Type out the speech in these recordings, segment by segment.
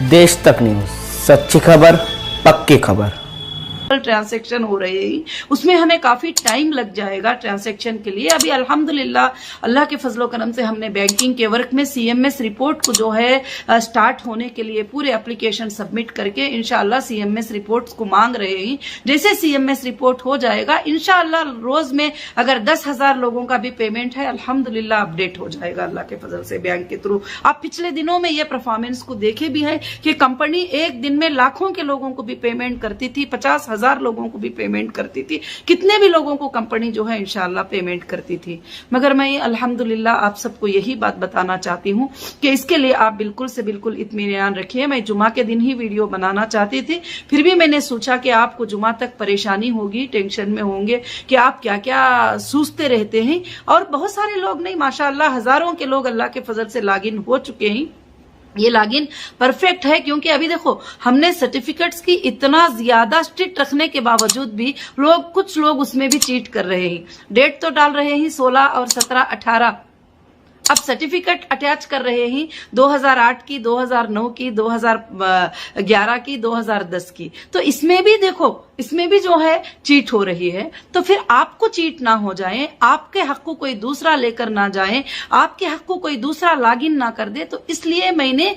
देश तक न्यूज, सच्ची खबर पक्की खबर। ट्रांजैक्शन हो रहे हैं, उसमें हमें काफी टाइम लग जाएगा ट्रांजैक्शन के लिए। अभी अल्हम्दुलिल्लाह अल्लाह के फजलो करम से हमने बैंकिंग के वर्क में सीएमएस रिपोर्ट को जो है स्टार्ट होने के लिए पूरे एप्लीकेशन सबमिट करके इंशाअल्लाह सीएमएस रिपोर्ट्स को मांग रहे हैं। जैसे सीएमएस रिपोर्ट हो जाएगा इंशाअल्लाह रोज में अगर 10,000 लोगों का भी पेमेंट है अल्हम्दुलिल्लाह अपडेट हो जाएगा अल्लाह के फजल से बैंक के थ्रू। आप पिछले दिनों में ये परफॉर्मेंस को देखे भी है कि कंपनी एक दिन में लाखों के लोगों को भी पेमेंट करती थी, 50,000 लोगों को भी पेमेंट करती थी, कितने भी लोगों को कंपनी जो है इंशाअल्लाह पेमेंट करती थी। मगर मैं अल्हम्दुलिल्लाह आप सबको यही बात बताना चाहती हूं कि इसके लिए आप बिल्कुल से बिल्कुल इत्मीनान रखिए। मैं जुमा के दिन ही वीडियो बनाना चाहती थी, फिर भी मैंने सोचा कि आपको जुमा तक परेशानी होगी, टेंशन में होंगे कि आप क्या क्या सोचते रहते हैं। और बहुत सारे लोग नहीं, माशाअल्लाह हजारों के लोग अल्लाह के फजल से लॉगिन हो चुके हैं। ये लॉगिन परफेक्ट है क्योंकि अभी देखो हमने सर्टिफिकेट्स की इतना ज्यादा स्ट्रिक्ट रखने के बावजूद भी कुछ लोग उसमें भी चीट कर रहे हैं। डेट तो डाल रहे हैं 16 और 17, 18, अब सर्टिफिकेट अटैच कर रहे हैं 2008 की, 2009 की, 2011 की, 2010 की। तो इसमें भी देखो, इसमें भी जो है चीट हो रही है। तो फिर आपको चीट ना हो जाए, आपके हक को कोई दूसरा लेकर ना जाए, आपके हक को कोई दूसरा लॉगिन ना कर दे, तो इसलिए मैंने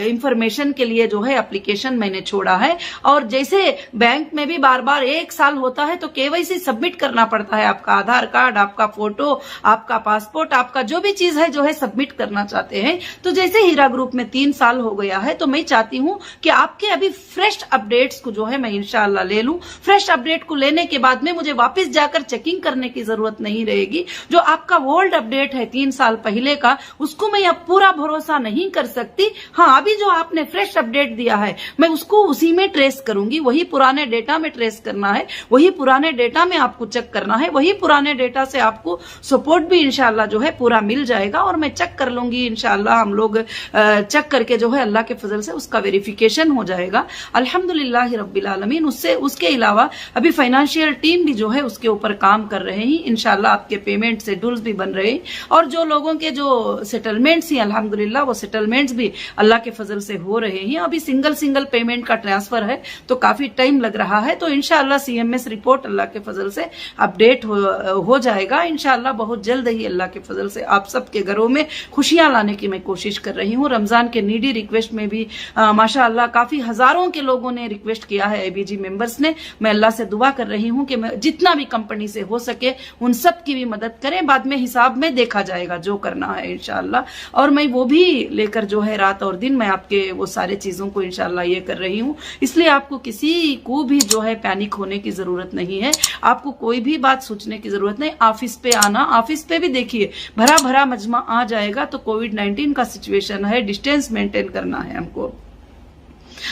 इंफॉर्मेशन के लिए जो है एप्लीकेशन मैंने छोड़ा है। और जैसे बैंक में भी बार बार 1 साल होता है तो केवाईसी सबमिट करना पड़ता है, आपका आधार कार्ड, आपका फोटो, आपका पासपोर्ट, आपका जो भी चीज है जो है सबमिट करना चाहते हैं। तो जैसे हीरा ग्रुप में 3 साल हो गया है तो मैं चाहती हूं कि आपके अभी फ्रेश अपडेट्स को जो है मैं इंशाअल्लाह ले लूं। फ्रेश अपडेट को लेने के बाद में मुझे वापस जाकर चेकिंग करने की जरूरत नहीं रहेगी। जो आपका ओल्ड अपडेट है 3 साल पहले का, उसको मैं अब पूरा भरोसा नहीं कर सकती। हाँ, अभी जो आपने फ्रेश अपडेट दिया है मैं उसको उसी में ट्रेस करूंगी, वही पुराने डेटा में ट्रेस करना है, वही पुराने डेटा में आपको चेक करना है, वही पुराने डेटा से आपको सपोर्ट भी इंशाअल्लाह जो है पूरा मिल जाएगा। और मैं चेक कर लूंगी इंशाअल्लाह, हम लोग चेक करके जो है अल्लाह के फजल से उसका वेरिफिकेशन हो जाएगा अल्हम्दुलिल्लाह रब्बिल आलमीन। उसके अलावा अभी फाइनेंशियल टीम भी जो है उसके ऊपर काम कर रहे हैं। इंशाअल्लाह आपके पेमेंट शेड्यूल्स भी बन रहे हैं और जो लोगों के जो सेटलमेंट्स हैं अल्हम्दुलिल्लाह वो सेटलमेंट्स भी अल्लाह के फजल से हो रहे हैं। अभी सिंगल पेमेंट का ट्रांसफर है तो काफी टाइम लग रहा है। तो इंशाअल्लाह सीएमएस रिपोर्ट अल्लाह के फजल से अपडेट हो जाएगा इंशाअल्लाह बहुत जल्द ही। अल्लाह के फजल से आप सबके घरों में खुशियां लाने की मैं कोशिश कर रही हूँ। रमजान के नीडी रिक्वेस्ट में भी माशाअल्लाह काफी हजारों के लोगों ने रिक्वेस्ट किया है, एबीजी मेंबर्स ने। मैं अल्लाह से दुआ कर रही हूँ कि जितना भी कंपनी से हो सके उन सब की भी मदद करें। बाद में हिसाब में देखा जाएगा जो करना है इंशाअल्लाह। और मैं वो भी लेकर जो है रात और दिन मैं आपके वो सारे चीजों को इंशाअल्लाह ये कर रही हूँ। इसलिए आपको किसी को भी जो है पैनिक होने की जरूरत नहीं है, आपको कोई भी बात सोचने की जरूरत नहीं। ऑफिस पे आना, ऑफिस पे भी देखिए भरा मजमा आ जाएगा तो कोविड-19 का सिचुएशन है, डिस्टेंस मेंटेन करना है हमको।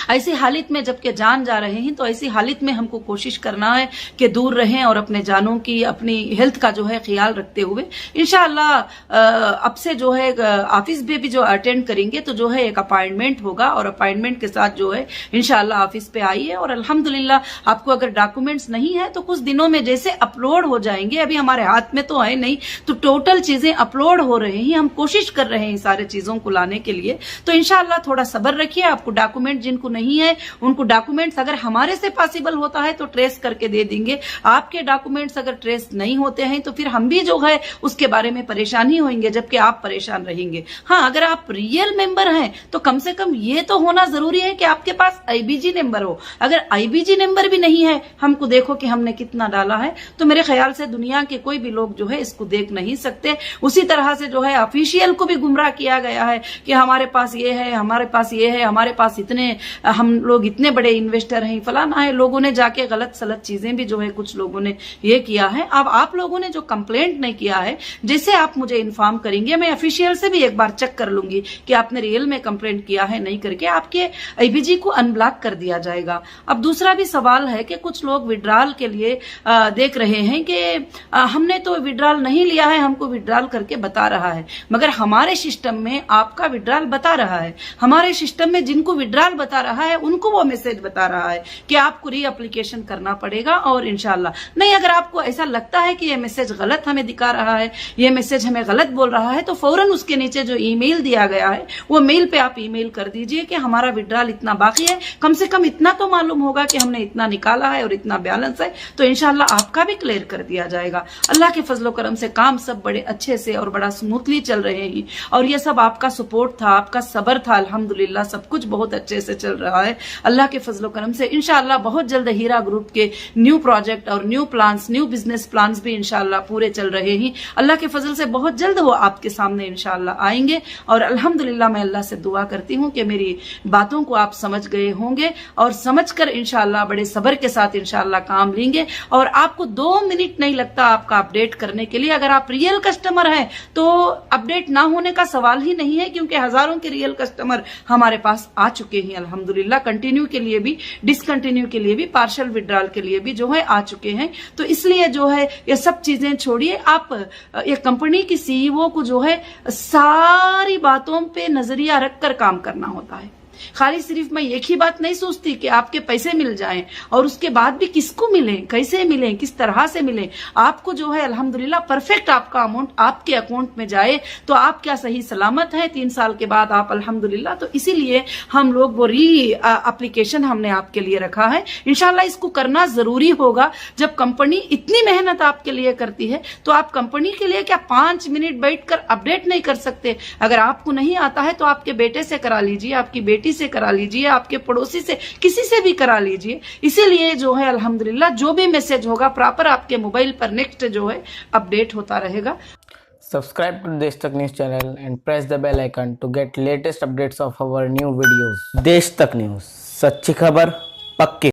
ऐसी हालत में जबकि जान जा रहे हैं तो ऐसी हालत में हमको कोशिश करना है कि दूर रहें और अपने जानों की, अपनी हेल्थ का जो है ख्याल रखते हुए इंशाअल्लाह अब से जो है ऑफिस में भी जो अटेंड करेंगे तो जो है एक अपॉइंटमेंट होगा और अपॉइंटमेंट के साथ जो है इंशाअल्लाह ऑफिस पे आइए। और अल्हम्दुलिल्लाह आपको अगर डॉक्यूमेंट्स नहीं है तो कुछ दिनों में जैसे अपलोड हो जाएंगे, अभी हमारे हाथ में तो है नहीं, तो टोटल चीजें अपलोड हो रही हैं, हम कोशिश कर रहे हैं सारे चीजों को लाने के लिए। तो इंशाअल्लाह थोड़ा सब्र रखिए। आपको डॉक्यूमेंट जिनको नहीं है उनको डॉक्यूमेंट्स अगर हमारे से पॉसिबल होता है तो ट्रेस करके दे देंगे। आपके डॉक्यूमेंट्स अगर ट्रेस नहीं होते हैं तो फिर हम भी जो है उसके बारे में परेशान ही होंगे, जबकि आप परेशान रहेंगे। हाँ, अगर आप रियल मेंबर हैं तो कम से कम ये तो होना जरूरी है कि आपके पास आईबीजी नंबर हो। अगर आईबीजी नंबर भी नहीं है, हमको देखो कि हमने कितना डाला है, तो मेरे ख्याल से दुनिया के कोई भी लोग जो है इसको देख नहीं सकते। उसी तरह से जो है ऑफिशियल को भी गुमराह किया गया है कि हमारे पास ये है, हमारे पास ये है, हमारे पास इतने, हम लोग इतने बड़े इन्वेस्टर हैं, फलाना है। लोगों ने जाके गलत सलत चीजें भी जो है कुछ लोगों ने ये किया है। अब आप लोगों ने जो कंप्लेंट नहीं किया है, जैसे आप मुझे इन्फॉर्म करेंगे मैं ऑफिशियल से भी एक बार चेक कर लूंगी कि आपने रियल में कंप्लेंट किया है नहीं करके आपके आईबीजी को अनब्लॉक कर दिया जाएगा। अब दूसरा भी सवाल है कि कुछ लोग विड्रॉल के लिए देख रहे हैं कि हमने तो विड्रॉल नहीं लिया है, हमको विड्रॉल करके बता रहा है, मगर हमारे सिस्टम में आपका विड्रॉल बता रहा है। हमारे सिस्टम में जिनको विड्रॉल बता बता रहा है उनको वो मैसेज बता रहा है कि आपको री एप्लीकेशन करना पड़ेगा। और इंशाल्लाह नहीं, अगर आपको ऐसा लगता है कि ये मैसेज गलत हमें दिखा रहा है, ये मैसेज हमें गलत बोल रहा है, तो फौरन उसके नीचे जो ईमेल दिया गया है वो मेल पे आप ईमेल कर दीजिए कि हमारा विड्रॉल इतना बाकी है, कम से कम इतना तो मालूम होगा कि हमने इतना निकाला है और इतना बैलेंस है, तो इंशाल्लाह आपका भी क्लियर कर दिया जाएगा। अल्लाह के फजलो करम से काम सब बड़े अच्छे से और बड़ा स्मूथली चल रहे हैं और ये सब आपका सपोर्ट था, आपका सब्र था। अल्हम्दुलिल्लाह सब कुछ बहुत अच्छे से चल रहा है अल्लाह के फजलो करम से। इंशाल्लाह बहुत जल्द हीरा ग्रुप के न्यू प्रोजेक्ट और new plans, new business plans भी इंशाल्लाह पूरे चल रहे हैं। अल्लाह के फजल से बहुत जल्द वो आपके सामने इंशाल्लाह आएंगे और अल्हम्दुलिल्लाह मैं अल्लाह से दुआ करती हूँ कि मेरी बातों को आप समझ गए होंगे और समझकर इंशाल्लाह बड़े सब्र के साथ इंशाल्लाह काम लेंगे और आपको 2 मिनट नहीं लगता आपका अपडेट करने के लिए। अगर आप रियल कस्टमर हैं तो अपडेट ना होने का सवाल ही नहीं है, क्योंकि हजारों के रियल कस्टमर हमारे पास आ चुके हैं अल्हम्दुलिल्लाह। कंटिन्यू के लिए भी, डिसकंटिन्यू के लिए भी, पार्शियल विड्रॉल के लिए भी जो है आ चुके हैं। तो इसलिए जो है ये सब चीजें छोड़िए, आप एक कंपनी की सीईओ को जो है सारी बातों पे नजरिया रखकर काम करना होता है। खाली सिर्फ मैं एक ही बात नहीं सोचती कि आपके पैसे मिल जाएं और उसके बाद भी किसको मिलें, कैसे मिलें, किस तरह से मिलें। आपको जो है अल्हम्दुलिल्लाह परफेक्ट आपका अमाउंट आपके अकाउंट में जाए तो आप क्या सही सलामत हैं 3 साल के बाद आप अल्हम्दुलिल्लाह। तो इसीलिए हम लोग वो री एप्लीकेशन हमने आपके लिए रखा है। इंशाल्लाह इसको करना जरूरी होगा। जब कंपनी इतनी मेहनत आपके लिए करती है तो आप कंपनी के लिए क्या 5 मिनट बैठकर अपडेट नहीं कर सकते? अगर आपको नहीं आता है तो आपके बेटे से करा लीजिए, आपकी बेटी से करा लीजिए, आपके पड़ोसी से, किसी से भी करा लीजिए। इसीलिए जो है अल्हम्दुलिल्लाह जो भी मैसेज होगा प्रॉपर आपके मोबाइल पर नेक्स्ट जो है अपडेट होता रहेगा। Subscribe to देश तक news channel and press the bell icon to get latest updates of our new videos। देश तक न्यूज, सच्ची खबर, पक्की